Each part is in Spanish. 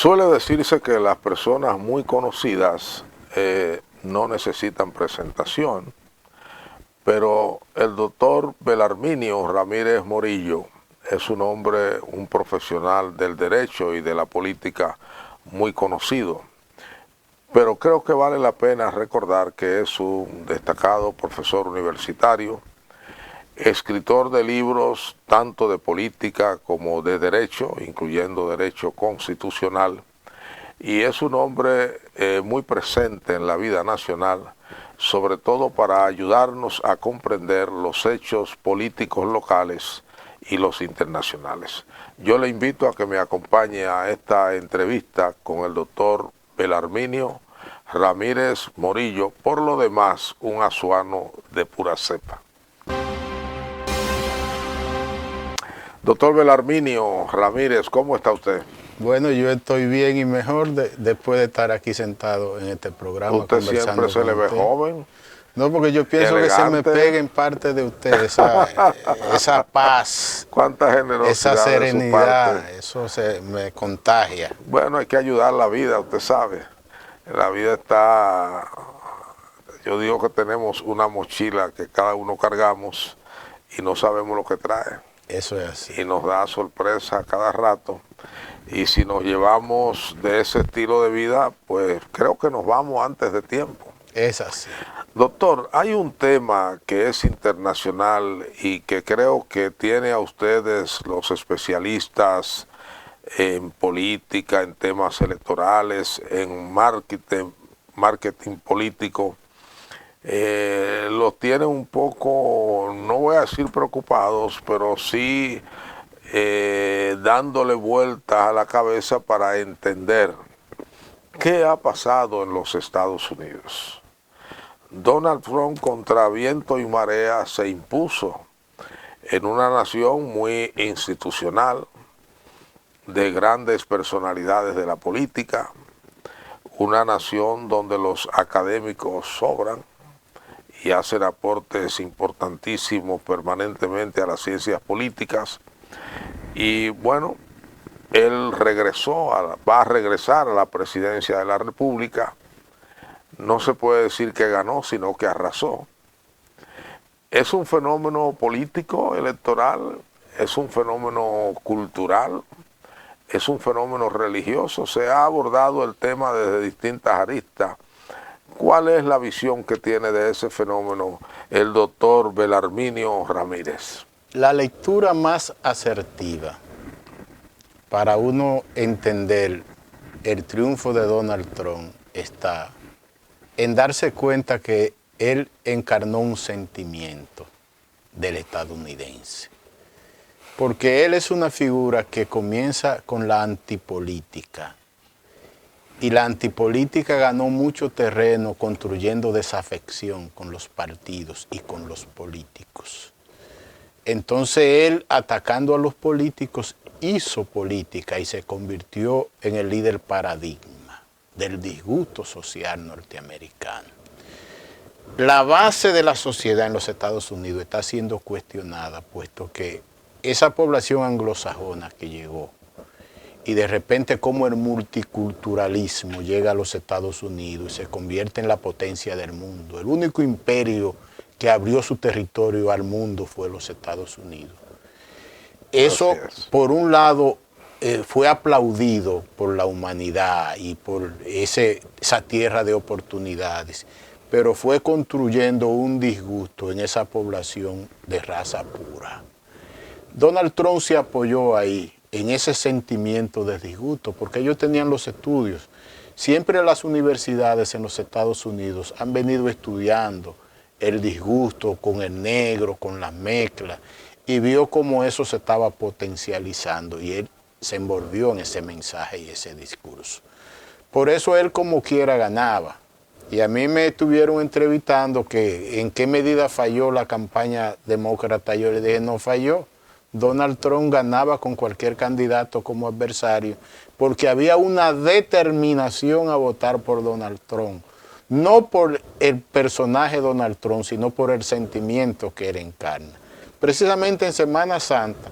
Suele decirse que las personas muy conocidas no necesitan presentación, pero el doctor Belarminio Ramírez Morillo es un hombre, un profesional del derecho y de la política muy conocido. Pero creo que vale la pena recordar que es un destacado profesor universitario, escritor de libros tanto de política como de derecho, incluyendo derecho constitucional, y es un hombre muy presente en la vida nacional, sobre todo para ayudarnos a comprender los hechos políticos locales y los internacionales. Yo le invito a que me acompañe a esta entrevista con el doctor Belarminio Ramírez Morillo, por lo demás un azuano de pura cepa. Doctor Belarminio Ramírez, ¿cómo está usted? Bueno, yo estoy bien y mejor después de estar aquí sentado en este programa. ¿Usted siempre se le ve joven? No, porque yo pienso elegante, que se me pega en parte de usted esa paz, cuánta generosidad, esa serenidad, de su parte. eso se me contagia. Bueno, hay que ayudar la vida, usted sabe. La vida está, yo digo que tenemos una mochila que cada uno cargamos y no sabemos lo que trae. Eso es así. Y nos da sorpresa cada rato. Y si nos llevamos de ese estilo de vida, pues creo que nos vamos antes de tiempo. Es así. Doctor, hay un tema que es internacional y que creo que tiene a ustedes, los especialistas en política, en temas electorales, en marketing político, los tienen un poco, no voy a decir preocupados, pero sí dándole vueltas a la cabeza para entender qué ha pasado en los Estados Unidos. Donald Trump, contra viento y marea, se impuso en una nación muy institucional, de grandes personalidades de la política, una nación donde los académicos sobran y hacen aportes importantísimos permanentemente a las ciencias políticas. Y bueno, él va a regresar a la presidencia de la República. No se puede decir que ganó, sino que arrasó. Es un fenómeno político, electoral, es un fenómeno cultural, es un fenómeno religioso. Se ha abordado el tema desde distintas aristas. ¿Cuál es la visión que tiene de ese fenómeno el doctor Belarminio Ramírez? La lectura más asertiva para uno entender el triunfo de Donald Trump está en darse cuenta que él encarnó un sentimiento del estadounidense. Porque él es una figura que comienza con la antipolítica. Y la antipolítica ganó mucho terreno construyendo desafección con los partidos y con los políticos. Entonces él, atacando a los políticos, hizo política y se convirtió en el líder paradigma del disgusto social norteamericano. La base de la sociedad en los Estados Unidos está siendo cuestionada, puesto que esa población anglosajona que llegó y de repente como el multiculturalismo llega a los Estados Unidos y se convierte en la potencia del mundo. El único imperio que abrió su territorio al mundo fue los Estados Unidos. Eso, por un lado, fue aplaudido por la humanidad y por esa tierra de oportunidades, pero fue construyendo un disgusto en esa población de raza pura. Donald Trump se apoyó ahí, en ese sentimiento de disgusto, porque ellos tenían los estudios. Siempre las universidades en los Estados Unidos han venido estudiando el disgusto con el negro, con las mezclas, y vio cómo eso se estaba potencializando, y él se envolvió en ese mensaje y ese discurso. Por eso él como quiera ganaba. Y a mí me estuvieron entrevistando que en qué medida falló la campaña demócrata. Yo le dije, no falló. Donald Trump ganaba con cualquier candidato como adversario, porque había una determinación a votar por Donald Trump. No por el personaje Donald Trump, sino por el sentimiento que él encarna. Precisamente en Semana Santa,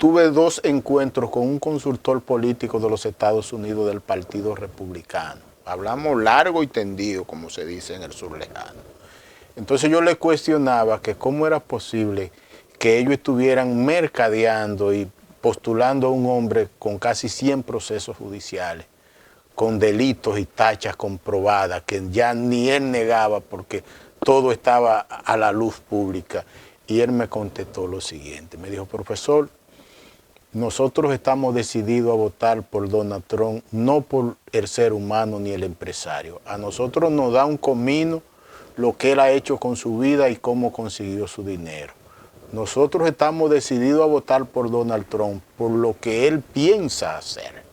tuve 2 encuentros con un consultor político de los Estados Unidos del Partido Republicano. Hablamos largo y tendido, como se dice en el sur lejano. Entonces yo le cuestionaba que cómo era posible que ellos estuvieran mercadeando y postulando a un hombre con casi 100 procesos judiciales, con delitos y tachas comprobadas, que ya ni él negaba porque todo estaba a la luz pública. Y él me contestó lo siguiente, me dijo: profesor, nosotros estamos decididos a votar por Donald Trump, no por el ser humano ni el empresario. A nosotros nos da un comino lo que él ha hecho con su vida y cómo consiguió su dinero. Nosotros estamos decididos a votar por Donald Trump por lo que él piensa hacer.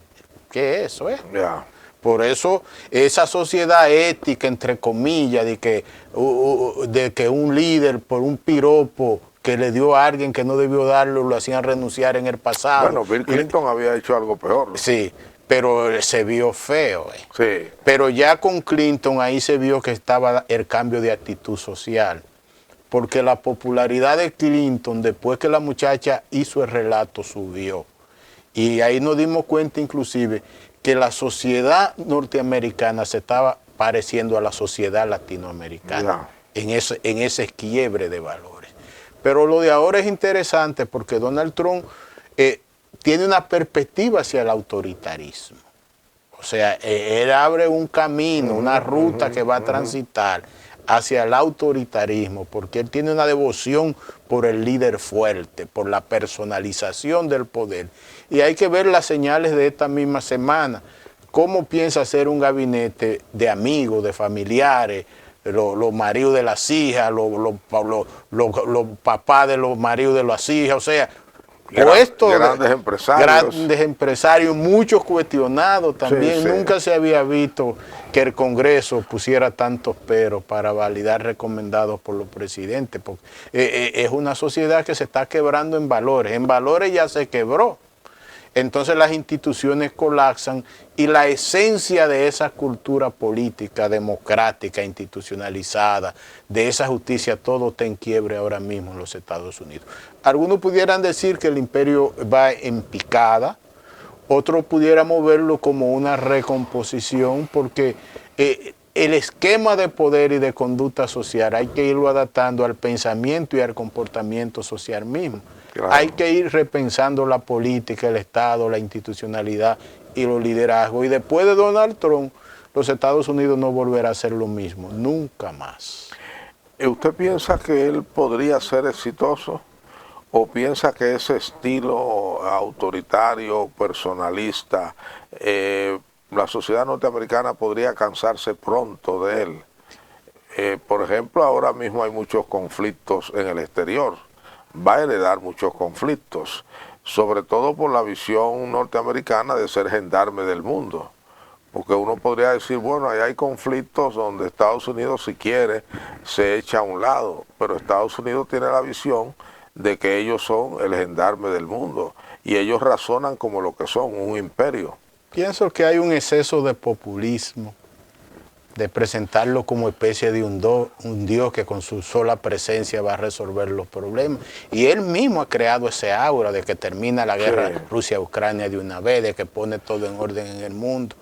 ¿Qué es eso? Ya. Por eso esa sociedad ética, entre comillas, de que un líder por un piropo que le dio a alguien que no debió darlo, lo hacían renunciar en el pasado. Bueno, Bill Clinton había hecho algo peor. Sí, pero se vio feo. Sí. Pero ya con Clinton ahí se vio que estaba el cambio de actitud social. Porque la popularidad de Clinton, después que la muchacha hizo el relato, subió. Y ahí nos dimos cuenta inclusive que la sociedad norteamericana se estaba pareciendo a la sociedad latinoamericana, en ese quiebre de valores. Pero lo de ahora es interesante porque Donald Trump tiene una perspectiva hacia el autoritarismo. O sea, él abre un camino, una ruta que va a transitar hacia el autoritarismo, porque él tiene una devoción por el líder fuerte, por la personalización del poder. Y hay que ver las señales de esta misma semana. ¿Cómo piensa hacer un gabinete de amigos, de familiares, los maridos de las hijas, los papás de los maridos de las hijas? O sea, grandes empresarios, muchos cuestionados también. Sí. Nunca se había visto que el Congreso pusiera tantos peros para validar recomendados por los presidentes, porque es una sociedad que se está quebrando en valores ya se quebró. Entonces las instituciones colapsan y la esencia de esa cultura política, democrática, institucionalizada, de esa justicia, todo está en quiebre ahora mismo en los Estados Unidos. Algunos pudieran decir que el imperio va en picada, otros pudiéramos verlo como una recomposición, porque el esquema de poder y de conducta social hay que irlo adaptando al pensamiento y al comportamiento social mismo. Claro. Hay que ir repensando la política, el Estado, la institucionalidad y los liderazgos. Y después de Donald Trump, los Estados Unidos no volverá a hacer lo mismo, nunca más. ¿Usted piensa que él podría ser exitoso? ¿O piensa que ese estilo autoritario, personalista, la sociedad norteamericana podría cansarse pronto de él? Por ejemplo, ahora mismo hay muchos conflictos en el exterior. Va a heredar muchos conflictos, sobre todo por la visión norteamericana de ser gendarme del mundo. Porque uno podría decir, bueno, ahí hay conflictos donde Estados Unidos, si quiere, se echa a un lado, pero Estados Unidos tiene la visión de que ellos son el gendarme del mundo y ellos razonan como lo que son, un imperio. Pienso que hay un exceso de populismo, de presentarlo como especie de un Dios que con su sola presencia va a resolver los problemas. Y él mismo ha creado ese aura de que termina la guerra Rusia-Ucrania de una vez, de que pone todo en orden en el mundo.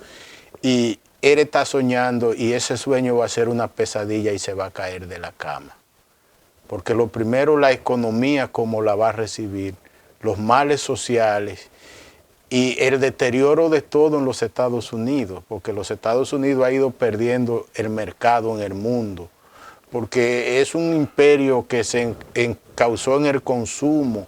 Y él está soñando y ese sueño va a ser una pesadilla y se va a caer de la cama. Porque lo primero, la economía, cómo la va a recibir, los males sociales y el deterioro de todo en los Estados Unidos, porque los Estados Unidos ha ido perdiendo el mercado en el mundo, porque es un imperio que se encauzó en el consumo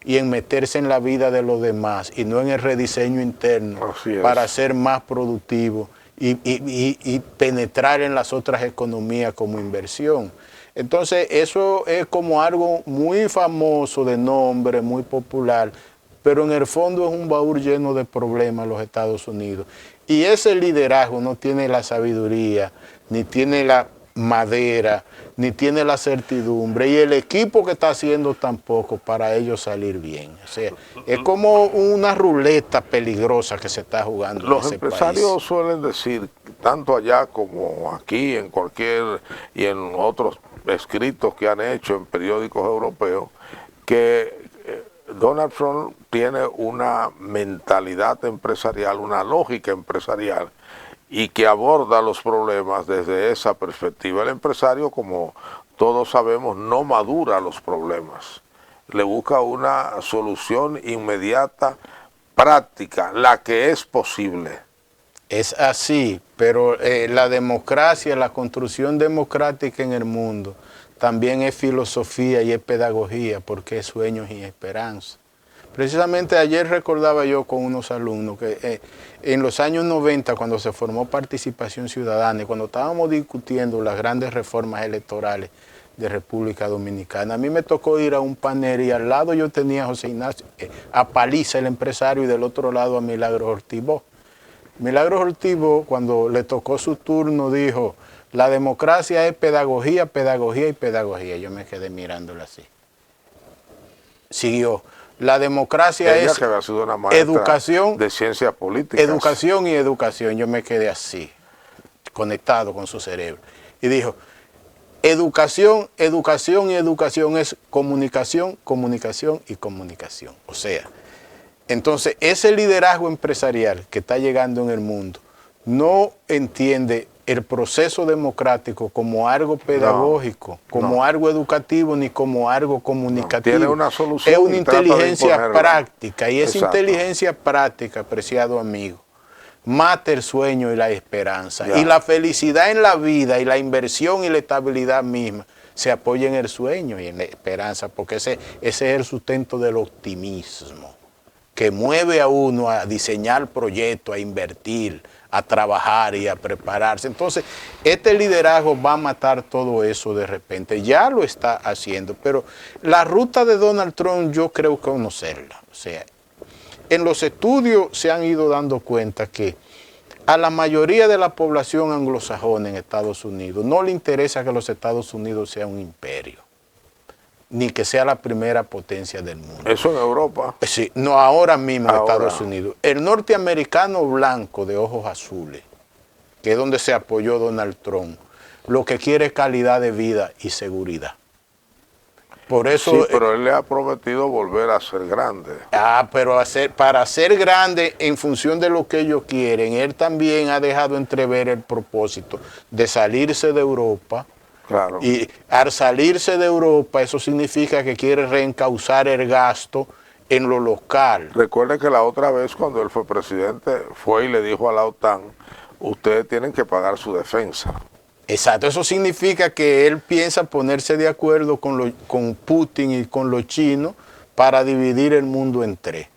y en meterse en la vida de los demás y no en el rediseño interno para ser más productivo y penetrar en las otras economías como inversión. Entonces eso es como algo muy famoso de nombre, muy popular, pero en el fondo es un baúl lleno de problemas los Estados Unidos. Y ese liderazgo no tiene la sabiduría, ni tiene la madera, ni tiene la certidumbre, y el equipo que está haciendo tampoco para ellos salir bien. O sea, es como una ruleta peligrosa que se está jugando en ese país. Los empresarios suelen decir, tanto allá como aquí, en cualquier, y en otros escritos que han hecho en periódicos europeos, que Donald Trump tiene una mentalidad empresarial, una lógica empresarial, y que aborda los problemas desde esa perspectiva. El empresario, como todos sabemos, no madura los problemas. Le busca una solución inmediata, práctica, la que es posible. Es así, pero la democracia, la construcción democrática en el mundo, también es filosofía y es pedagogía, porque es sueños y esperanza. Precisamente ayer recordaba yo con unos alumnos que en los años 90, cuando se formó Participación Ciudadana y cuando estábamos discutiendo las grandes reformas electorales de República Dominicana, a mí me tocó ir a un panel y al lado yo tenía a José Ignacio, a Paliza, el empresario, y del otro lado a Milagros Ortibó. Milagros Ortibó, cuando le tocó su turno, dijo: la democracia es pedagogía, pedagogía y pedagogía. Yo me quedé mirándola así. Siguió: la democracia Ella, es que había sido una maestra educación, de ciencias políticas. educación y educación. Yo me quedé así, conectado con su cerebro. Y dijo: educación, educación y educación es comunicación, comunicación y comunicación. O sea, entonces ese liderazgo empresarial que está llegando en el mundo no entiende el proceso democrático como algo pedagógico, como algo educativo, ni como algo comunicativo. Tiene una solución. Es una inteligencia práctica, y esa Exacto. inteligencia práctica, apreciado amigo, mata el sueño y la esperanza. Y la felicidad en la vida y la inversión y la estabilidad misma se apoya en el sueño y en la esperanza, porque ese es el sustento del optimismo, que mueve a uno a diseñar proyectos, a invertir, a trabajar y a prepararse. Entonces, este liderazgo va a matar todo eso de repente. Ya lo está haciendo, pero la ruta de Donald Trump yo creo que conocerla. O sea, en los estudios se han ido dando cuenta que a la mayoría de la población anglosajona en Estados Unidos no le interesa que los Estados Unidos sea un imperio, ni que sea la primera potencia del mundo. Eso en Europa. Sí, no, ahora mismo en Estados Unidos. El norteamericano blanco de ojos azules, que es donde se apoyó Donald Trump, lo que quiere es calidad de vida y seguridad. Por eso, sí, pero él le ha prometido volver a ser grande. Pero para ser grande en función de lo que ellos quieren, él también ha dejado entrever el propósito de salirse de Europa. Claro. Y al salirse de Europa, eso significa que quiere reencauzar el gasto en lo local. Recuerde que la otra vez, cuando él fue presidente, fue y le dijo a la OTAN: ustedes tienen que pagar su defensa. Exacto, eso significa que él piensa ponerse de acuerdo con Putin y con los chinos para dividir el mundo en tres.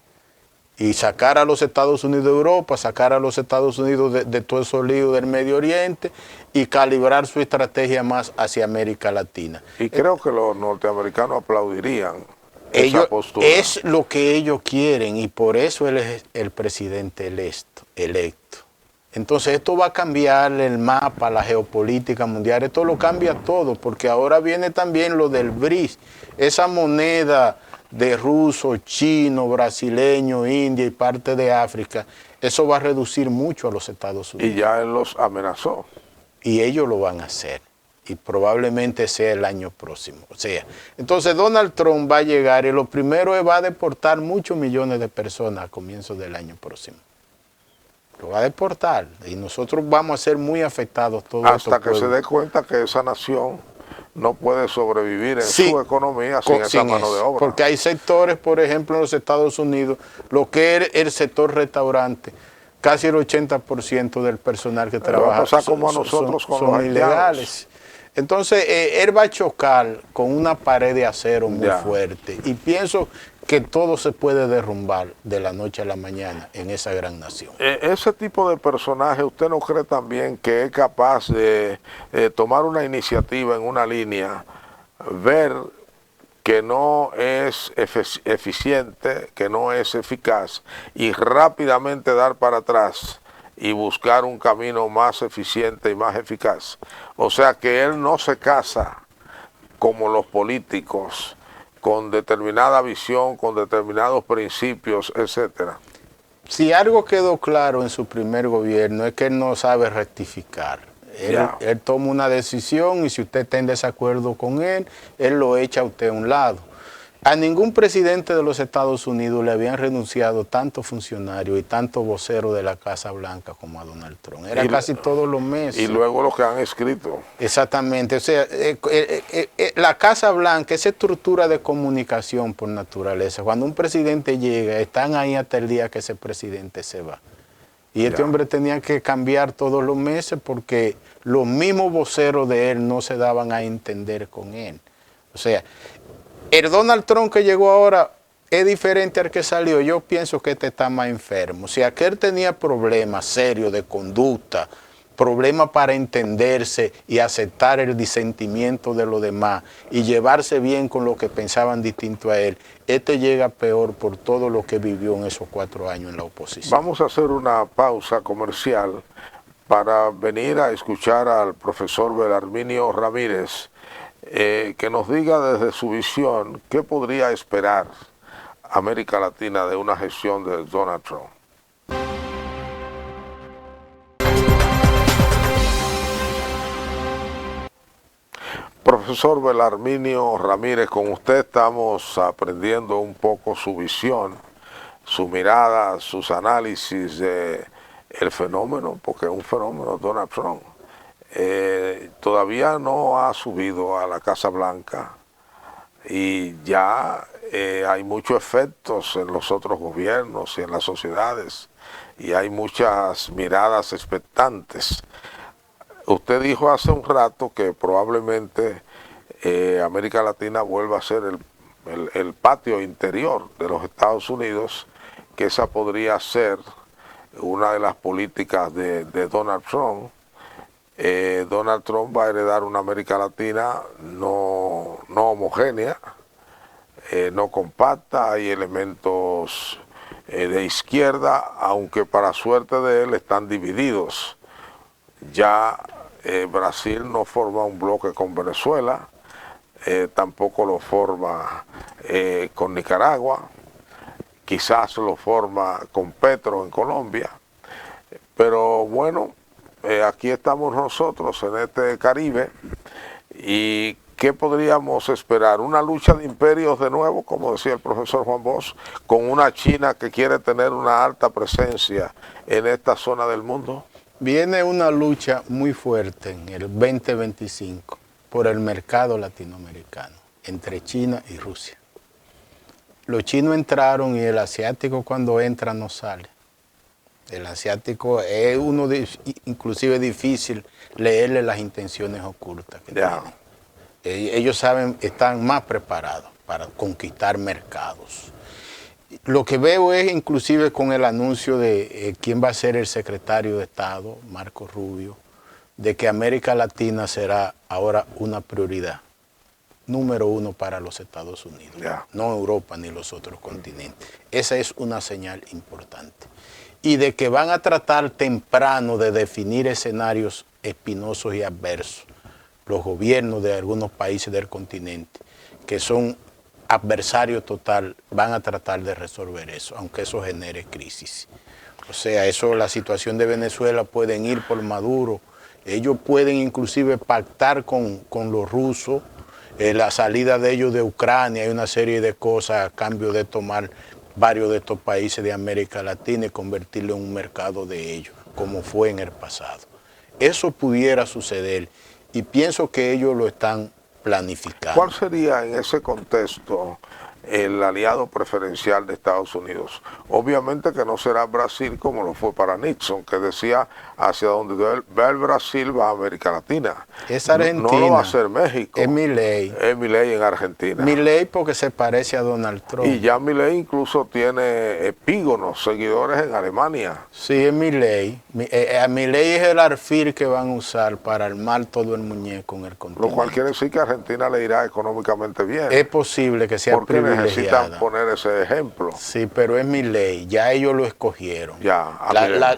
Y sacar a los Estados Unidos de Europa, sacar a los Estados Unidos de todo esos líos del Medio Oriente y calibrar su estrategia más hacia América Latina. Y creo que los norteamericanos aplaudirían esa postura. Es lo que ellos quieren, y por eso él es el presidente electo. Entonces esto va a cambiar el mapa, la geopolítica mundial, esto lo cambia todo, porque ahora viene también lo del BRICS, esa moneda de ruso, chino, brasileño, India y parte de África. Eso va a reducir mucho a los Estados Unidos. Y ya él los amenazó. Y ellos lo van a hacer, y probablemente sea el año próximo. O sea, entonces Donald Trump va a llegar y lo primero es va a deportar muchos millones de personas a comienzos del año próximo. Lo va a deportar y nosotros vamos a ser muy afectados todos. Hasta que se dé cuenta que esa nación no puede sobrevivir en su economía sin esa mano de obra. Porque hay sectores, por ejemplo, en los Estados Unidos, lo que es el sector restaurante, casi el 80% del personal que trabaja son ilegales. Entonces, él va a chocar con una pared de acero muy fuerte, y pienso que todo se puede derrumbar de la noche a la mañana en esa gran nación. Ese tipo de personaje, ¿usted no cree también que es capaz de tomar una iniciativa en una línea, ver que no es eficiente, que no es eficaz, y rápidamente dar para atrás y buscar un camino más eficiente y más eficaz? O sea, que él no se casa como los políticos, con determinada visión, con determinados principios, etcétera. Si algo quedó claro en su primer gobierno es que él no sabe rectificar. Él toma una decisión y si usted está en desacuerdo con él lo echa a usted a un lado. A ningún presidente de los Estados Unidos le habían renunciado tantos funcionarios y tantos voceros de la Casa Blanca como a Donald Trump. Era casi todos los meses. Y luego lo que han escrito. Exactamente. O sea, la Casa Blanca, esa estructura de comunicación por naturaleza, cuando un presidente llega, están ahí hasta el día que ese presidente se va. Y este hombre tenía que cambiar todos los meses porque los mismos voceros de él no se daban a entender con él. O sea, el Donald Trump que llegó ahora es diferente al que salió. Yo pienso que este está más enfermo. Si aquel tenía problemas serios de conducta, problemas para entenderse y aceptar el disentimiento de los demás y llevarse bien con lo que pensaban distinto a él, este llega peor por todo lo que vivió en esos 4 años en la oposición. Vamos a hacer una pausa comercial para venir a escuchar al profesor Belarminio Ramírez, que nos diga desde su visión qué podría esperar América Latina de una gestión de Donald Trump. Profesor Belarminio Ramírez, con usted estamos aprendiendo un poco su visión, su mirada, sus análisis de el fenómeno, porque es un fenómeno Donald Trump. Todavía no ha subido a la Casa Blanca y ya hay muchos efectos en los otros gobiernos y en las sociedades y hay muchas miradas expectantes. Usted dijo hace un rato que probablemente América Latina vuelva a ser el patio interior de los Estados Unidos, que esa podría ser una de las políticas de Donald Trump. Donald Trump va a heredar una América Latina no homogénea, no compacta, hay elementos de izquierda, aunque para suerte de él están divididos. Ya Brasil no forma un bloque con Venezuela, tampoco lo forma con Nicaragua, quizás lo forma con Petro en Colombia, pero bueno, aquí estamos nosotros en este Caribe. ¿Y qué podríamos esperar? ¿Una lucha de imperios de nuevo, como decía el profesor Juan Bosch, con una China que quiere tener una alta presencia en esta zona del mundo? Viene una lucha muy fuerte en el 2025 por el mercado latinoamericano entre China y Rusia. Los chinos entraron y el asiático cuando entra no sale. El asiático es inclusive difícil leerle las intenciones ocultas que tienen. Ellos están más preparados para conquistar mercados. Lo que veo es inclusive con el anuncio de quién va a ser el secretario de Estado, Marco Rubio, de que América Latina será ahora una prioridad, número 1 para los Estados Unidos, no Europa ni los otros continentes. Esa es una señal importante. Y de que van a tratar temprano de definir escenarios espinosos y adversos, los gobiernos de algunos países del continente, que son adversarios total, van a tratar de resolver eso, aunque eso genere crisis. O sea, la situación de Venezuela pueden ir por Maduro, ellos pueden inclusive pactar con los rusos, la salida de ellos de Ucrania, hay una serie de cosas a cambio de tomar varios de estos países de América Latina y convertirlo en un mercado de ellos, como fue en el pasado. Eso pudiera suceder y pienso que ellos lo están planificando. ¿Cuál sería en ese contexto el aliado preferencial de Estados Unidos? Obviamente que no será Brasil como lo fue para Nixon, que decía hacia donde va el Brasil va América Latina. Es Argentina. No lo va a hacer México. Es Milei. Es Milei en Argentina. Milei porque se parece a Donald Trump. Y ya Milei incluso tiene epígonos, seguidores en Alemania. Sí, es Milei. Milei es el alfil que van a usar para armar todo el muñeco en el continente. Lo cual quiere decir que a Argentina le irá económicamente bien. Es posible que sea privilegiada. Necesitan poner ese ejemplo. Sí, pero es Milei, ya ellos lo escogieron. Ya,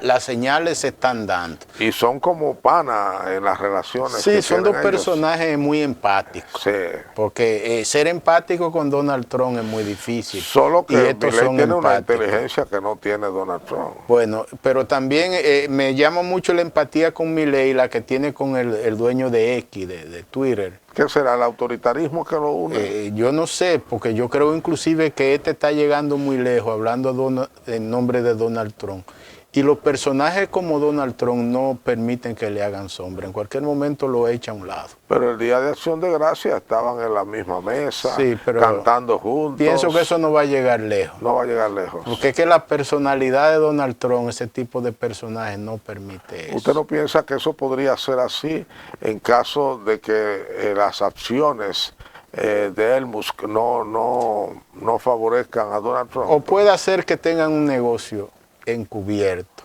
las señales se están dando. Y son como panas en las relaciones. Sí, son dos personajes muy empáticos. Sí. Porque ser empático con Donald Trump es muy difícil. Solo que Milei tiene una inteligencia que no tiene Donald Trump. Bueno, pero también me llama mucho la empatía con Milei, la que tiene con el dueño de X, de Twitter. ¿Qué será, el autoritarismo que lo une? Yo no sé, porque yo creo inclusive que este está llegando muy lejos, hablando en nombre de Donald Trump. Y los personajes como Donald Trump no permiten que le hagan sombra. En cualquier momento lo echa a un lado. Pero el Día de Acción de Gracias estaban en la misma mesa, Sí, pero cantando juntos. pienso que eso no va a llegar lejos. No va a llegar lejos. Porque es que la personalidad de Donald Trump, ese tipo de personajes, no permite eso. ¿Usted no piensa que eso podría ser así en caso de que las acciones de Elon Musk no favorezcan a Donald Trump? O puede hacer que tengan un negocio encubierto,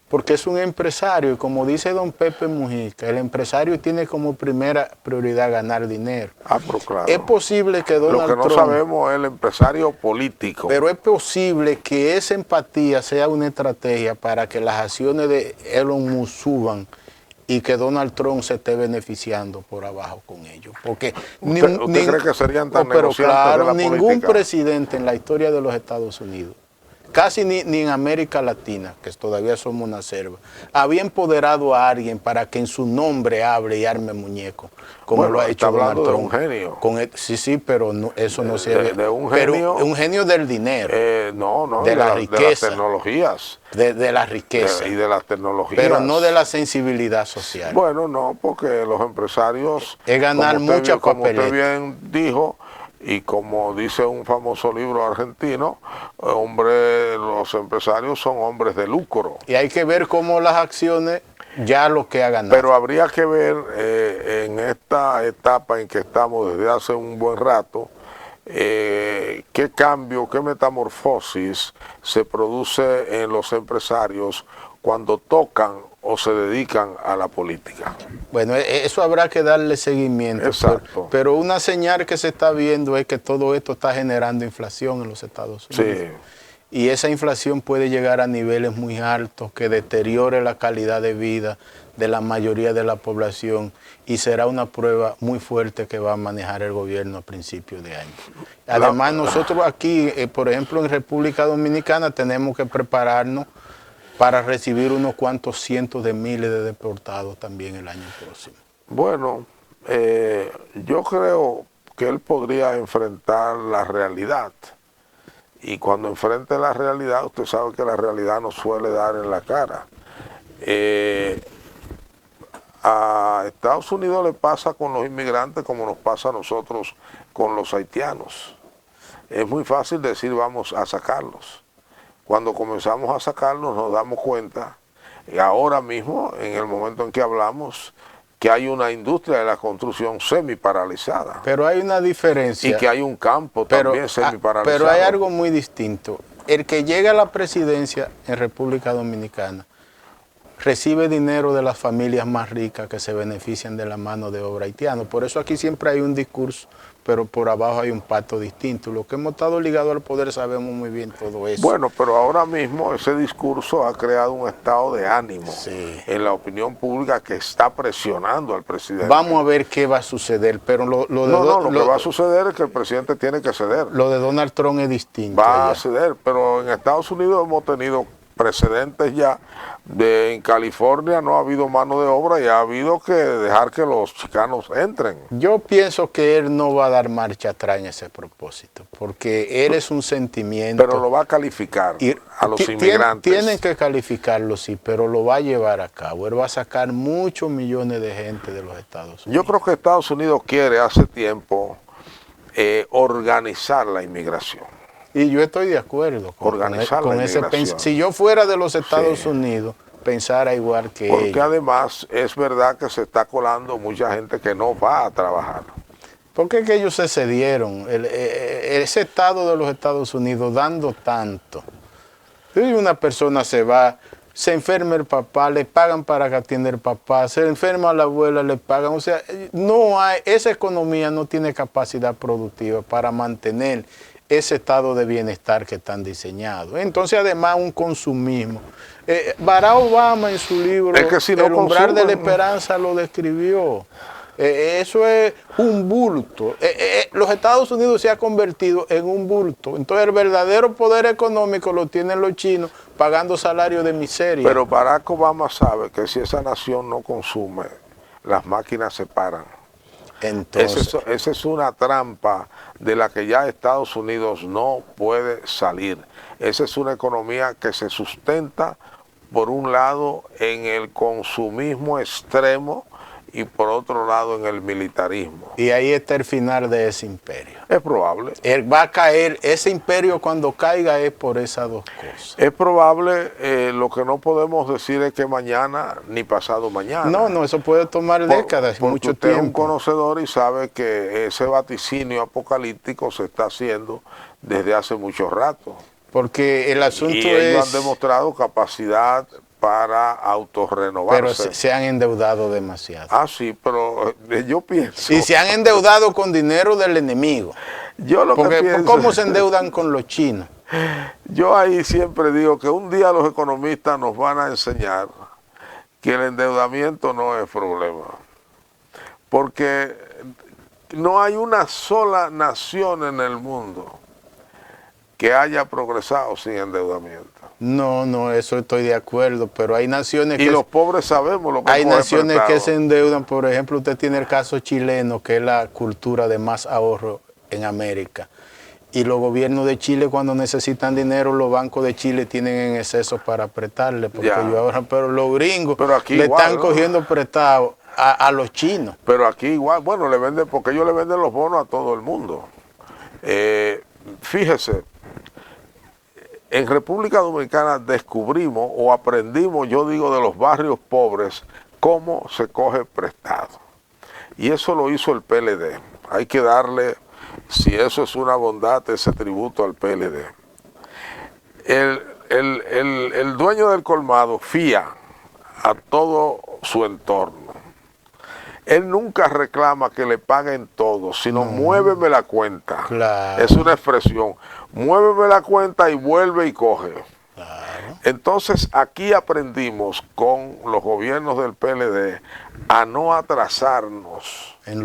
porque es un empresario y como dice don Pepe Mujica, el empresario tiene como primera prioridad ganar dinero. Pero claro. Es posible que Donald Lo que no Trump, sabemos es el empresario político. pero es posible que esa empatía sea una estrategia para que las acciones de Elon Musk suban y que Donald Trump se esté beneficiando por abajo con ellos. Porque ¿Usted cree que serían tan pero negociantes claro, de la ningún política? presidente en la historia de los Estados Unidos, casi ni en América Latina, que todavía somos una selva, había empoderado a alguien para que en su nombre hable y arme muñeco, como Bueno, lo ha hecho está Donald hablando Trump. de un genio. Sí, pero eso no se de un pero genio, un genio del dinero, de la las riqueza, tecnologías. de la riqueza, Y de las tecnologías. pero no de la sensibilidad social. Bueno, no, porque los empresarios... Es ganar mucha como usted papeleta. bien dijo, y como dice un famoso libro argentino, los empresarios son hombres de lucro. Y hay que ver cómo las acciones, ya lo que ha ganado. Pero habría que ver en esta etapa en que estamos desde hace un buen rato, qué cambio, qué metamorfosis se produce en los empresarios cuando tocan o se dedican a la política. Bueno, eso habrá que darle seguimiento. Exacto. Pero una señal que se está viendo es que todo esto está generando inflación en los Estados Unidos. Sí. Y esa inflación puede llegar a niveles muy altos que deteriore la calidad de vida de la mayoría de la población y será una prueba muy fuerte que va a manejar el gobierno a principios de año. Además, nosotros aquí, por ejemplo, en República Dominicana tenemos que prepararnos para recibir unos cuantos cientos de miles de deportados también el año próximo. Bueno, yo creo que él podría enfrentar la realidad. Y cuando enfrente la realidad, usted sabe que la realidad nos suele dar en la cara. A Estados Unidos le pasa con los inmigrantes como nos pasa a nosotros con los haitianos. Es muy fácil decir vamos a sacarlos. Cuando comenzamos a sacarlos nos damos cuenta, y ahora mismo, en el momento en que hablamos, que hay una industria de la construcción semi paralizada. Pero hay una diferencia. Y que hay un campo también semi paralizado. Pero hay algo muy distinto. El que llega a la presidencia en República Dominicana recibe dinero de las familias más ricas que se benefician de la mano de obra haitiana. Por eso aquí siempre hay un discurso, pero por abajo hay un pacto distinto. Los que hemos estado ligados al poder sabemos muy bien todo eso. Bueno, pero ahora mismo ese discurso ha creado un estado de ánimo en la opinión pública que está presionando al presidente. Vamos a ver qué va a suceder, pero lo que va a suceder es que el presidente tiene que ceder. Lo de Donald Trump es distinto. Va a ceder, pero en Estados Unidos hemos tenido precedentes ya en California no ha habido mano de obra y ha habido que dejar que los chicanos entren. Yo pienso que él no va a dar marcha atrás en ese propósito, porque él es un sentimiento. Pero lo va a calificar a los inmigrantes. Tienen que calificarlo, sí, pero lo va a llevar a cabo. Él va a sacar muchos millones de gente de los Estados Unidos. Yo creo que Estados Unidos quiere hace tiempo organizar la inmigración. Y yo estoy de acuerdo con ese pensamiento. Si yo fuera de los Estados Unidos, pensara igual que ellos. Porque además es verdad que se está colando mucha gente que no va a trabajar. Porque es que ellos se cedieron. Ese estado de los Estados Unidos dando tanto. Y una persona se va, se enferma el papá, le pagan para que atienda el papá, se enferma la abuela, le pagan. O sea, esa economía no tiene capacidad productiva para mantener ese estado de bienestar que están diseñados. Entonces, además, un consumismo. Barack Obama en su libro El umbral de la esperanza lo describió. Eso es un bulto. Los Estados Unidos se ha convertido en un bulto. Entonces, el verdadero poder económico lo tienen los chinos pagando salarios de miseria. Pero Barack Obama sabe que si esa nación no consume, las máquinas se paran. Entonces, Esa es una trampa de la que ya Estados Unidos no puede salir. Esa es una economía que se sustenta, por un lado, en el consumismo extremo y por otro lado en el militarismo. y ahí está el final de ese imperio. Es probable. Él va a caer, ese imperio cuando caiga es por esas dos cosas. Es probable, lo que no podemos decir es que mañana ni pasado mañana. No, eso puede tomar décadas, Porque mucho usted es un tiempo. conocedor y sabe que ese vaticinio apocalíptico se está haciendo desde hace mucho rato. Porque el asunto Y ellos es... han demostrado capacidad para autorrenovarse. Pero se han endeudado demasiado. Ah, sí, pero yo pienso... Y se han endeudado con dinero del enemigo. Yo lo Porque que pienso... ¿cómo se endeudan con los chinos? Yo ahí siempre digo que un día los economistas nos van a enseñar que el endeudamiento no es problema. Porque no hay una sola nación en el mundo que haya progresado sin endeudamiento. No, eso estoy de acuerdo, pero hay naciones Y que... los pobres sabemos lo que Hay coge naciones prestado. que se endeudan, por ejemplo, usted tiene el caso chileno, que es la cultura de más ahorro en América. Y los gobiernos de Chile, cuando necesitan dinero, los bancos de Chile tienen en exceso para prestarle, porque Ya. ellos ahorran. Pero los gringos Pero aquí le igual, están ¿no? cogiendo prestado a los chinos. Pero aquí igual, bueno, le venden, porque ellos le venden los bonos a todo el mundo. Fíjese, en República Dominicana descubrimos o aprendimos, yo digo, de los barrios pobres, cómo se coge prestado. Y eso lo hizo el PLD. Hay que darle, si eso es una bondad, ese tributo al PLD. El dueño del colmado fía a todo su entorno. Él nunca reclama que le paguen todo, sino muéveme la cuenta. Claro. Es una expresión. Muéveme la cuenta y vuelve y coge. Claro. Entonces aquí aprendimos con los gobiernos del PLD a no atrasarnos En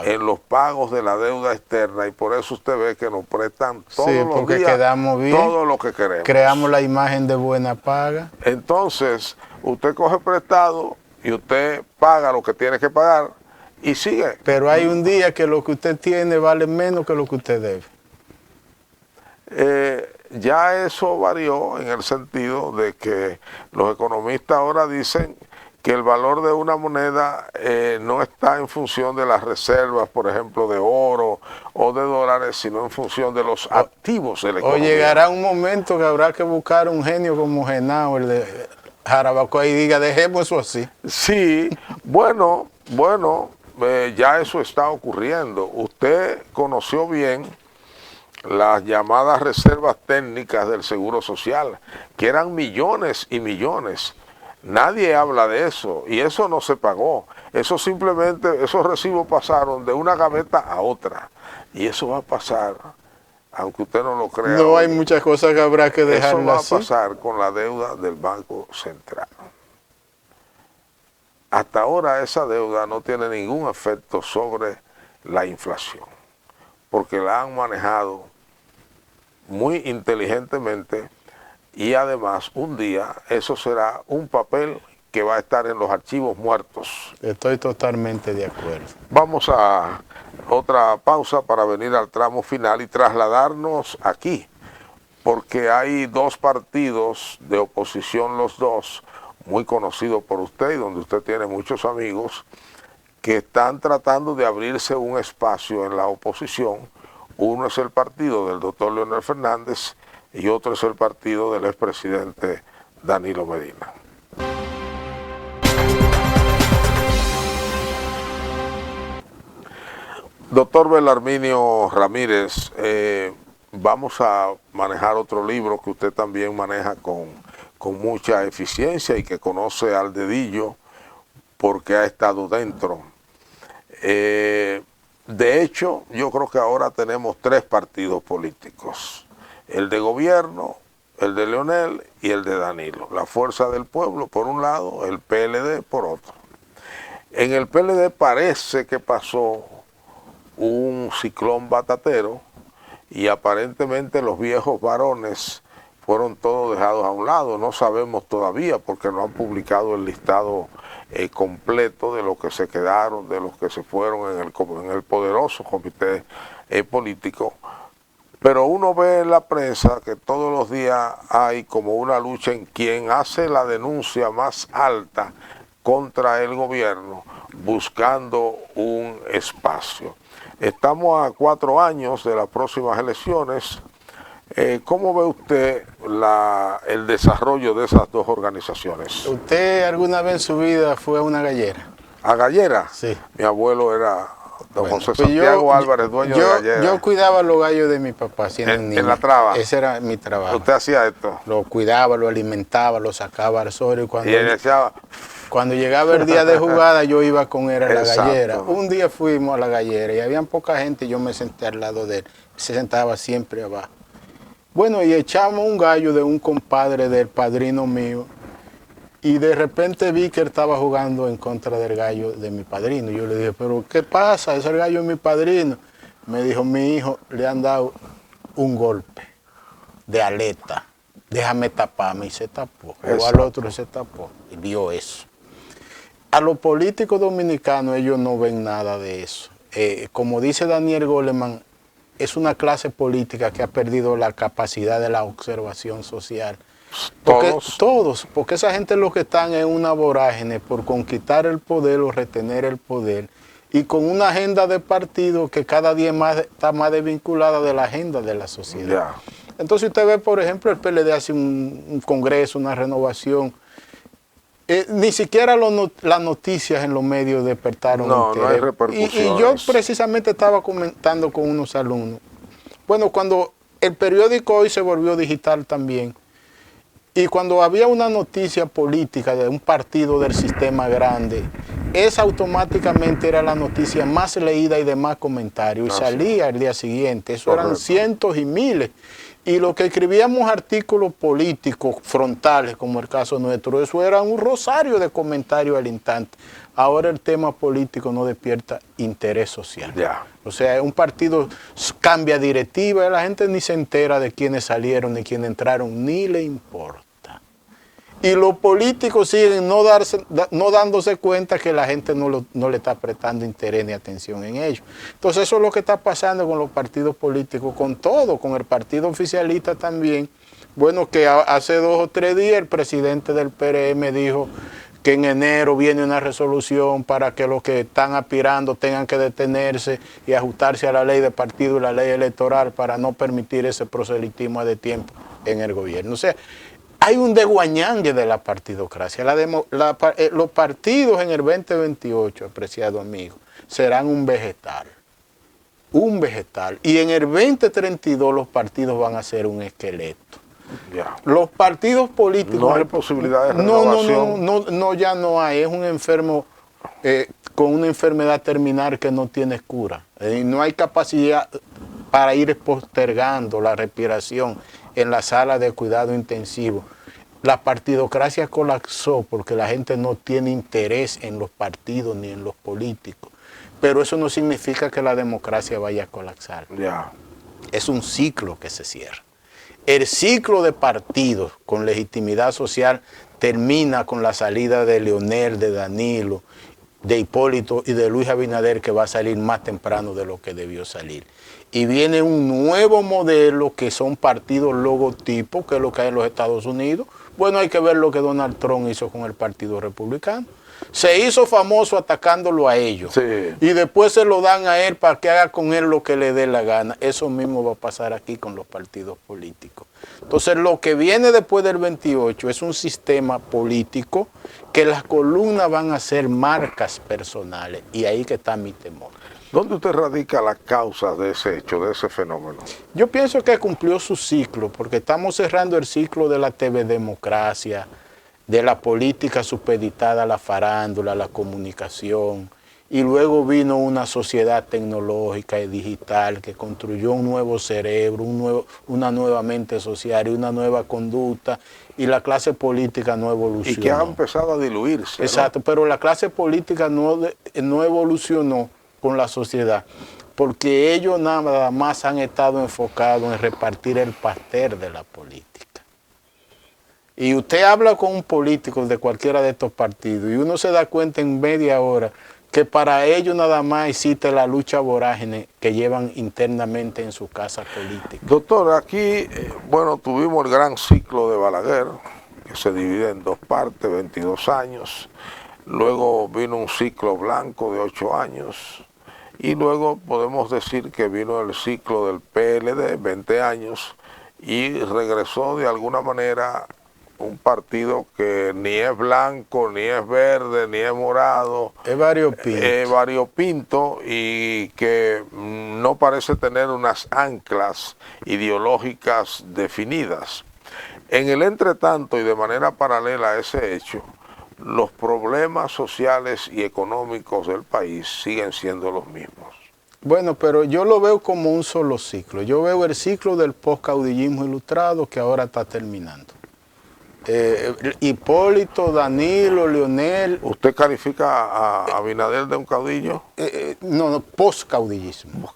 en los pagos de la deuda externa, y por eso usted ve que nos prestan todos Sí, los porque días quedamos bien, todo lo que queremos. creamos la imagen de buena paga. Entonces usted coge prestado y usted paga lo que tiene que pagar y sigue. Pero hay un día que lo que usted tiene vale menos que lo que usted debe. Ya eso varió en el sentido de que los economistas ahora dicen que el valor de una moneda no está en función de las reservas, por ejemplo, de oro o de dólares, sino en función de los activos de la O economía. llegará un momento que habrá que buscar un genio como Genao, el de Jarabacoa, y diga, dejemos eso así. Sí, bueno, ya eso está ocurriendo. Usted conoció bien las llamadas reservas técnicas del Seguro Social, que eran millones y millones. Nadie habla de eso, y eso no se pagó. Eso simplemente, esos recibos pasaron de una gaveta a otra, y eso va a pasar, aunque usted no lo crea. No hay hoy. muchas cosas que habrá que Eso dejarlo va a así. pasar con la deuda del Banco Central. Hasta ahora esa deuda no tiene ningún efecto sobre la inflación, porque la han manejado muy inteligentemente, y además un día eso será un papel que va a estar en los archivos muertos. Estoy totalmente de acuerdo. Vamos a otra pausa para venir al tramo final y trasladarnos aquí, porque hay dos partidos de oposición, los dos, muy conocidos por usted y donde usted tiene muchos amigos, que están tratando de abrirse un espacio en la oposición. Uno es el partido del doctor Leonel Fernández y otro es el partido del expresidente Danilo Medina. Doctor Belarminio Ramírez, vamos a manejar otro libro que usted también maneja con mucha eficiencia y que conoce al dedillo porque ha estado dentro. De hecho, yo creo que ahora tenemos tres partidos políticos: el de gobierno, el de Leonel y el de Danilo. La Fuerza del Pueblo por un lado, el PLD por otro. En el PLD parece que pasó un ciclón batatero y aparentemente los viejos varones fueron todos dejados a un lado. No sabemos todavía porque no han publicado el listado completo de los que se quedaron, de los que se fueron en el poderoso comité político. Pero uno ve en la prensa que todos los días hay como una lucha en quien hace la denuncia más alta contra el gobierno, buscando un espacio. Estamos a 4 años de las próximas elecciones. ¿Cómo ve usted el desarrollo de esas dos organizaciones? ¿Usted alguna vez en su vida fue a una gallera? ¿A gallera? Sí. Mi abuelo era don José Pues Santiago Álvarez, dueño de gallera. Yo cuidaba los gallos de mi papá siendo un niño. ¿En la traba? Ese era mi trabajo. ¿Usted hacía esto? Lo cuidaba, lo alimentaba, lo sacaba al sol y cuando llegaba el día de jugada yo iba con él a la Exacto. gallera. Un día fuimos a la gallera y había poca gente y yo me senté al lado de él. Se sentaba siempre abajo. Bueno, y echamos un gallo de un compadre del padrino mío y de repente vi que él estaba jugando en contra del gallo de mi padrino. Y yo le dije, pero ¿qué pasa? Ese gallo es mi padrino. Me dijo, mi hijo le han dado un golpe de aleta. Déjame taparme. Y se tapó. O al otro se tapó. Y vio eso. A los políticos dominicanos ellos no ven nada de eso. Como dice Daniel Goleman, es una clase política que ha perdido la capacidad de la observación social. Porque esa gente lo que están en una vorágine por conquistar el poder o retener el poder y con una agenda de partido que cada día está más desvinculada de la agenda de la sociedad. Yeah. Entonces usted ve, por ejemplo, el PLD hace un congreso, una renovación. Ni siquiera las noticias en los medios despertaron interés. No hay repercusiones. Y yo precisamente estaba comentando con unos alumnos. Bueno, cuando el periódico hoy se volvió digital también, y cuando había una noticia política de un partido del sistema grande, esa automáticamente era la noticia más leída y de más comentarios, y salía el día siguiente. Eso eran cientos y miles. Y los que escribíamos artículos políticos frontales, como el caso nuestro, eso era un rosario de comentarios al instante. Ahora el tema político no despierta interés social. O sea, un partido cambia directiva y la gente ni se entera de quiénes salieron ni quiénes entraron, ni le importa. Y los políticos siguen no dándose cuenta que la gente no le está prestando interés ni atención en ellos. Entonces eso es lo que está pasando con los partidos políticos, con todo, con el partido oficialista también. Bueno, que hace 2 o 3 días el presidente del PRM dijo que en enero viene una resolución para que los que están aspirando tengan que detenerse y ajustarse a la ley de partido y la ley electoral para no permitir ese proselitismo de tiempo en el gobierno. O sea, hay un desguañangue de la partidocracia. Los partidos en el 2028, apreciado amigo, serán un vegetal. Un vegetal. Y en el 2032 los partidos van a ser un esqueleto. Los partidos políticos... No hay posibilidad de renovación. No, ya no hay. Es un enfermo con una enfermedad terminal que no tiene cura. No hay capacidad para ir postergando la respiración en la sala de cuidado intensivo. La partidocracia colapsó porque la gente no tiene interés en los partidos ni en los políticos. Pero eso no significa que la democracia vaya a colapsar. Es un ciclo que se cierra. El ciclo de partidos con legitimidad social termina con la salida de Leonel, de Danilo, de Hipólito y de Luis Abinader, que va a salir más temprano de lo que debió salir. Y viene un nuevo modelo que son partidos logotipos, que es lo que hay en los Estados Unidos. Bueno, hay que ver lo que Donald Trump hizo con el Partido Republicano. Se hizo famoso atacándolo a ellos. Y después se lo dan a él para que haga con él lo que le dé la gana. Eso mismo va a pasar aquí con los partidos políticos. Entonces, lo que viene después del 28 es un sistema político que las columnas van a ser marcas personales. Y ahí que está mi temor. ¿Dónde usted radica la causa de ese hecho, de ese fenómeno? Yo pienso que cumplió su ciclo, porque estamos cerrando el ciclo de la TV democracia, de la política supeditada a la farándula, a la comunicación, y luego vino una sociedad tecnológica y digital que construyó un nuevo cerebro, una nueva mente social y una nueva conducta, y la clase política no evolucionó. Y que ha empezado a diluirse. Exacto, ¿no? Pero la clase política no evolucionó con la sociedad, porque ellos nada más han estado enfocados en repartir el pastel de la política. Y usted habla con un político de cualquiera de estos partidos y uno se da cuenta en media hora que para ellos nada más existe la lucha vorágine que llevan internamente en su casa política. Doctor, aquí, bueno, tuvimos el gran ciclo de Balaguer, que se divide en dos partes, 22 años. Luego vino un ciclo blanco de 8 años. Y luego podemos decir que vino el ciclo del PLD, 20 años, y regresó de alguna manera un partido que ni es blanco, ni es verde, ni es morado. Es variopinto. Es variopinto y que no parece tener unas anclas ideológicas definidas. En el entretanto y de manera paralela a ese hecho, los problemas sociales y económicos del país siguen siendo los mismos. Bueno, pero yo lo veo como un solo ciclo. Yo veo el ciclo del postcaudillismo ilustrado que ahora está terminando. Hipólito, Danilo, Leonel. ¿Usted califica a Abinader de un caudillo? No, postcaudillismo.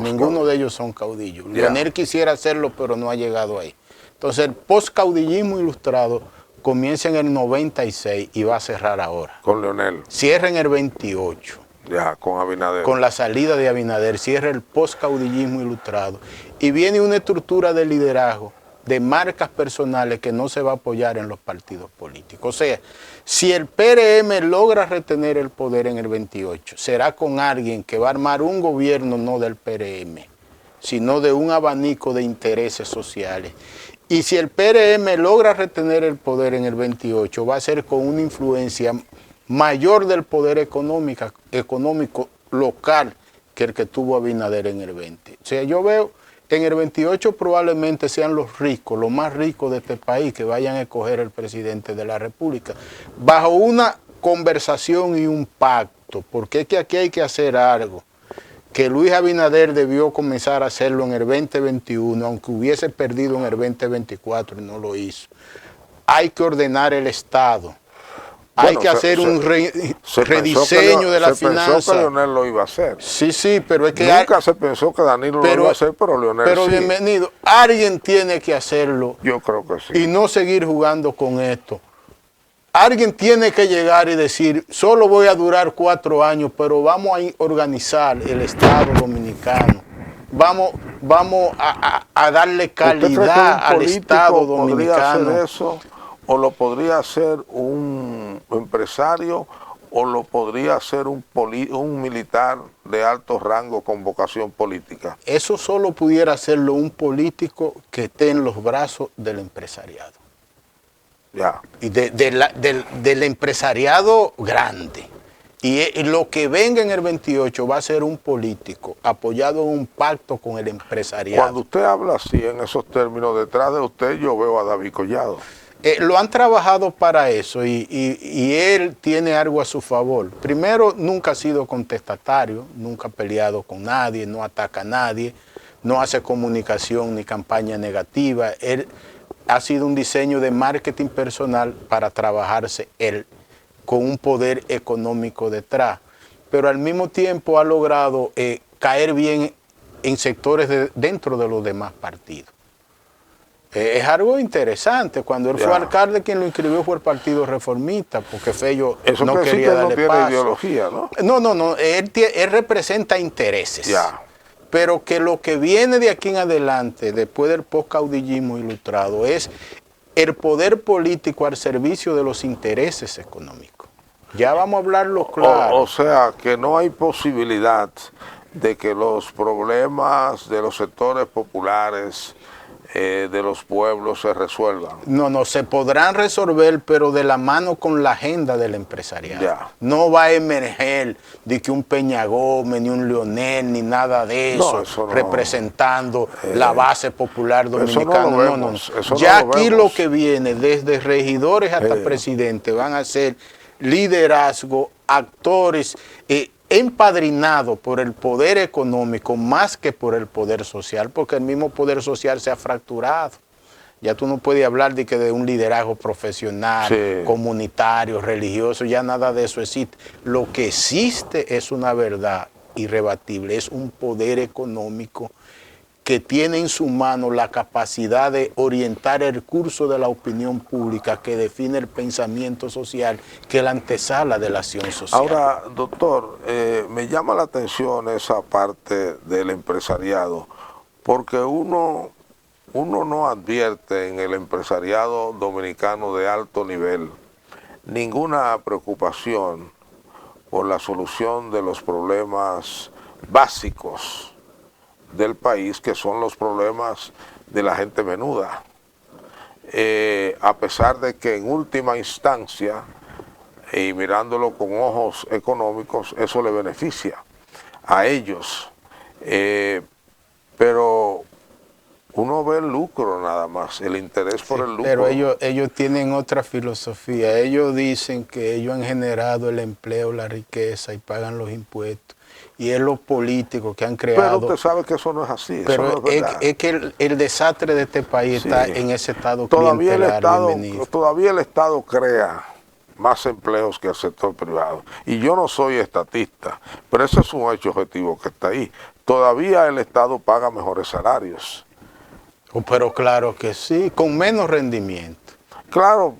Ninguno de ellos son caudillos. Leonel quisiera hacerlo, pero no ha llegado ahí. Entonces, el postcaudillismo ilustrado comienza en el 96 y va a cerrar ahora. Con Leonel. Cierra en el 28. Ya, con Abinader. Con la salida de Abinader, cierra el postcaudillismo ilustrado. Y viene una estructura de liderazgo, de marcas personales que no se va a apoyar en los partidos políticos. O sea, si el PRM logra retener el poder en el 28, será con alguien que va a armar un gobierno no del PRM, sino de un abanico de intereses sociales. Y si el PRM logra retener el poder en el 28, va a ser con una influencia mayor del poder económico local que el que tuvo Abinader en el 20. O sea, yo veo en el 28 probablemente sean los ricos, los más ricos de este país, que vayan a escoger el presidente de la República, bajo una conversación y un pacto, porque es que aquí hay que hacer algo, que Luis Abinader debió comenzar a hacerlo en el 2021, aunque hubiese perdido en el 2024 y no lo hizo. Hay que ordenar el Estado. Hay que hacer un rediseño de la finanza. Se pensó que Leonel lo iba a hacer. Sí, pero es que... Nunca se pensó que Danilo lo iba a hacer, pero Leonel sí. Pero bienvenido, alguien tiene que hacerlo. Yo creo que sí. Y no seguir jugando con esto. Alguien tiene que llegar y decir, solo voy a durar 4 años, pero vamos a organizar el Estado dominicano. Vamos a darle calidad al Estado dominicano. ¿Podría hacer eso? ¿O lo podría hacer un empresario o lo podría hacer un militar de alto rango con vocación política? Eso solo pudiera hacerlo un político que esté en los brazos del empresariado. Ya. Y del empresariado grande. Y lo que venga en el 28 va a ser un político apoyado en un pacto con el empresariado. Cuando usted habla así en esos términos, detrás de usted yo veo a David Collado. Lo han trabajado para eso y él tiene algo a su favor. Primero, nunca ha sido contestatario, nunca ha peleado con nadie, no ataca a nadie, no hace comunicación ni campaña negativa. Él ha sido un diseño de marketing personal para trabajarse él con un poder económico detrás. Pero al mismo tiempo ha logrado caer bien en sectores dentro de los demás partidos. Es algo interesante. Cuando él fue alcalde, quien lo inscribió fue el Partido Reformista, porque Fello no quería darle paso. Ideología, ¿no? No, él representa intereses. Ya. Pero que lo que viene de aquí en adelante, después del postcaudillismo ilustrado, es el poder político al servicio de los intereses económicos. Ya vamos a hablarlo claro. O sea, que no hay posibilidad de que los problemas de los sectores populares de los pueblos se resuelvan. No, se podrán resolver, pero de la mano con la agenda del empresariado. Ya. No va a emerger de que un Peña Gómez, ni un Leonel, ni nada de eso, no, representando la base popular dominicana. No. Eso ya no aquí lo que viene, desde regidores hasta presidentes, van a ser liderazgo, actores, empadrinado por el poder económico más que por el poder social, porque el mismo poder social se ha fracturado. Ya tú no puedes hablar de un liderazgo profesional, comunitario, religioso, ya nada de eso existe. Lo que existe es una verdad irrebatible, es un poder económico que tiene en su mano la capacidad de orientar el curso de la opinión pública que define el pensamiento social, que es la antesala de la acción social. Ahora, doctor, me llama la atención esa parte del empresariado, porque uno no advierte en el empresariado dominicano de alto nivel ninguna preocupación por la solución de los problemas básicos del país, que son los problemas de la gente menuda. A pesar de que en última instancia, y mirándolo con ojos económicos, eso le beneficia a ellos. Pero uno ve el lucro nada más, el interés por el lucro. Pero ellos tienen otra filosofía. Ellos dicen que ellos han generado el empleo, la riqueza y pagan los impuestos. Y es los políticos que han creado. Pero usted sabe que eso no es así. Pero eso no es verdad. Es que el desastre de este país Sí. está en ese estado Todavía clientelar. todavía el Estado crea más empleos que el sector privado. Y yo no soy estatista, pero ese es un hecho objetivo que está ahí. Todavía el Estado paga mejores salarios. Pero claro que sí, con menos rendimiento. Claro,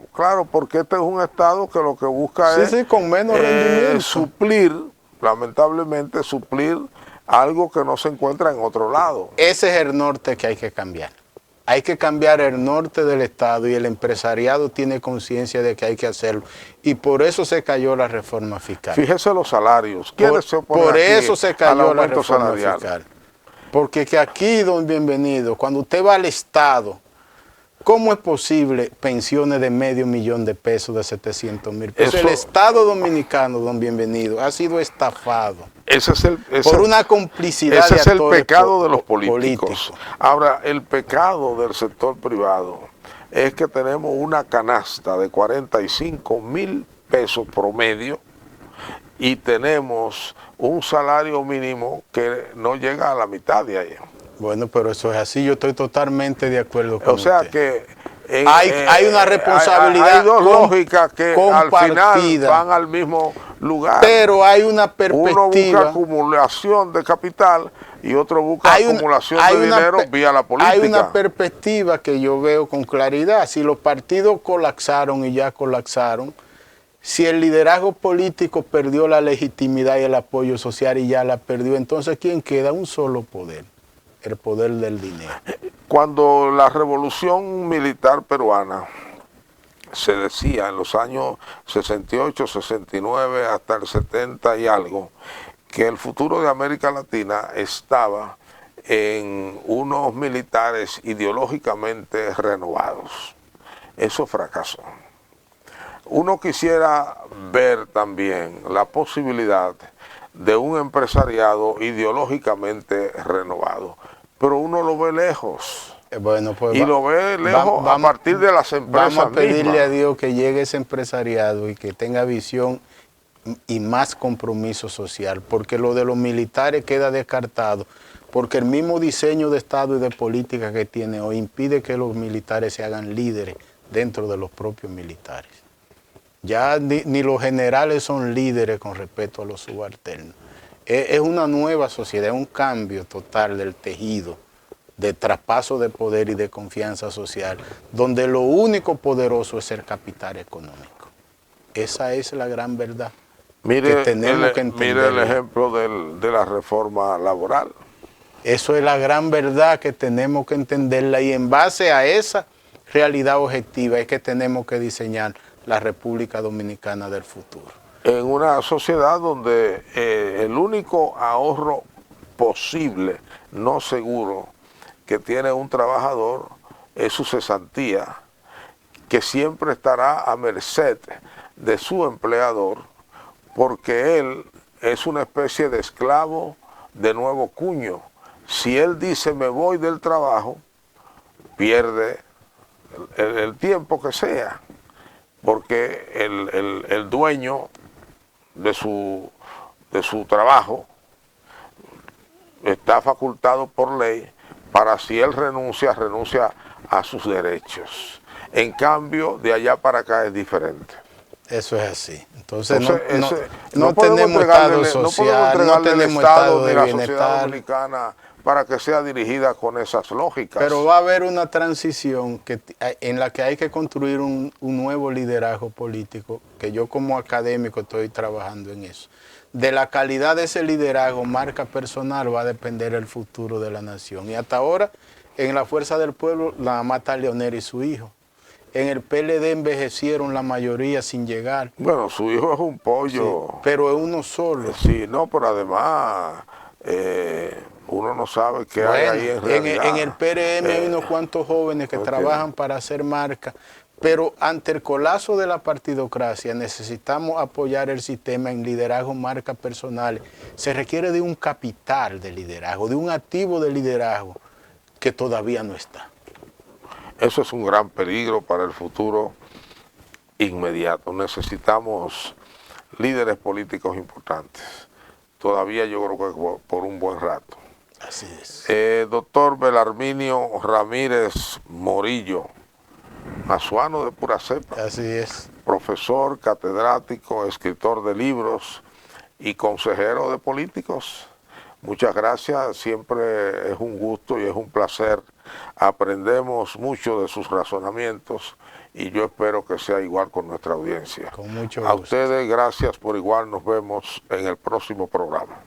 porque este es un Estado que lo que busca es con menos rendimiento. suplir, lamentablemente, suplir algo que no se encuentra en otro lado. Ese es el norte que hay que cambiar. Hay que cambiar el norte del Estado y el empresariado tiene conciencia de que hay que hacerlo. Y por eso se cayó la reforma fiscal. Fíjese los salarios. ¿Quiénes se oponen Por eso aquí se al cayó la aumento reforma salarial? fiscal. Porque que aquí, don Bienvenido, cuando usted va al Estado, ¿cómo es posible pensiones de $500,000 de pesos, de 700,000 pesos? Eso, el Estado dominicano, don Bienvenido, ha sido estafado. Por una complicidad ese de es el actores pecado de los políticos. Ahora, el pecado del sector privado es que tenemos una canasta de 45,000 pesos promedio y tenemos un salario mínimo que no llega a la mitad de ahí. Bueno, pero eso es así, yo estoy totalmente de acuerdo con usted. O sea usted. que hay una responsabilidad hay dos lógicas que al final van al mismo lugar. Pero hay una perspectiva. Uno busca acumulación de capital y otro busca acumulación de dinero vía la política. Hay una perspectiva que yo veo con claridad. Si los partidos colapsaron y ya colapsaron, si el liderazgo político perdió la legitimidad y el apoyo social y ya la perdió, entonces ¿quién queda? Un solo poder, el poder del dinero. Cuando la revolución militar peruana se decía en los años 68, 69 hasta el 70 y algo, que el futuro de América Latina estaba en unos militares ideológicamente renovados. Eso fracasó. Uno quisiera ver también la posibilidad de un empresariado ideológicamente renovado, pero uno lo ve lejos. Bueno, pues lo ve lejos a partir de las empresas Vamos a pedirle mismas. a Dios que llegue ese empresariado y que tenga visión y más compromiso social, porque lo de los militares queda descartado, porque el mismo diseño de Estado y de política que tiene hoy impide que los militares se hagan líderes dentro de los propios militares. Ya ni los generales son líderes con respecto a los subalternos. Es una nueva sociedad, es un cambio total del tejido, de traspaso de poder y de confianza social, donde lo único poderoso es el capital económico. Esa es la gran verdad que tenemos que entender. Mire el ejemplo de la reforma laboral. Eso es la gran verdad que tenemos que entenderla y en base a esa realidad objetiva es que tenemos que diseñar la República Dominicana del futuro. En una sociedad donde el único ahorro posible, no seguro, que tiene un trabajador es su cesantía, que siempre estará a merced de su empleador, porque él es una especie de esclavo de nuevo cuño. Si él dice me voy del trabajo, pierde el tiempo que sea, porque el dueño de su trabajo está facultado por ley para, si él renuncia a sus derechos. En cambio, de allá para acá es diferente. Eso es así. Entonces no no tenemos Estado social, no tenemos Estado de ni la bienestar. sociedad dominicana para que sea dirigida con esas lógicas. Pero va a haber una transición en la que hay que construir un nuevo liderazgo político, que yo como académico estoy trabajando en eso. De la calidad de ese liderazgo, marca personal, va a depender el futuro de la nación. Y hasta ahora, en la Fuerza del Pueblo, la mata Leonel y su hijo. En el PLD envejecieron la mayoría sin llegar. Bueno, su hijo es un pollo. Sí, pero es uno solo. Sí, no, pero además uno no sabe qué hay ahí en realidad. En el PRM hay unos cuantos jóvenes que trabajan para hacer marca, pero ante el colapso de la partidocracia necesitamos apoyar el sistema en liderazgo, marcas personales. Se requiere de un capital de liderazgo, de un activo de liderazgo que todavía no está. Eso es un gran peligro para el futuro inmediato. Necesitamos líderes políticos importantes. Todavía yo creo que por un buen rato. Así es. Doctor Belarminio Ramírez Morillo, azuano de pura cepa. Así es. Profesor, catedrático, escritor de libros y consejero de políticos. Muchas gracias, siempre es un gusto y es un placer. Aprendemos mucho de sus razonamientos y yo espero que sea igual con nuestra audiencia. Con mucho A gusto. ustedes, gracias por igual, nos vemos en el próximo programa.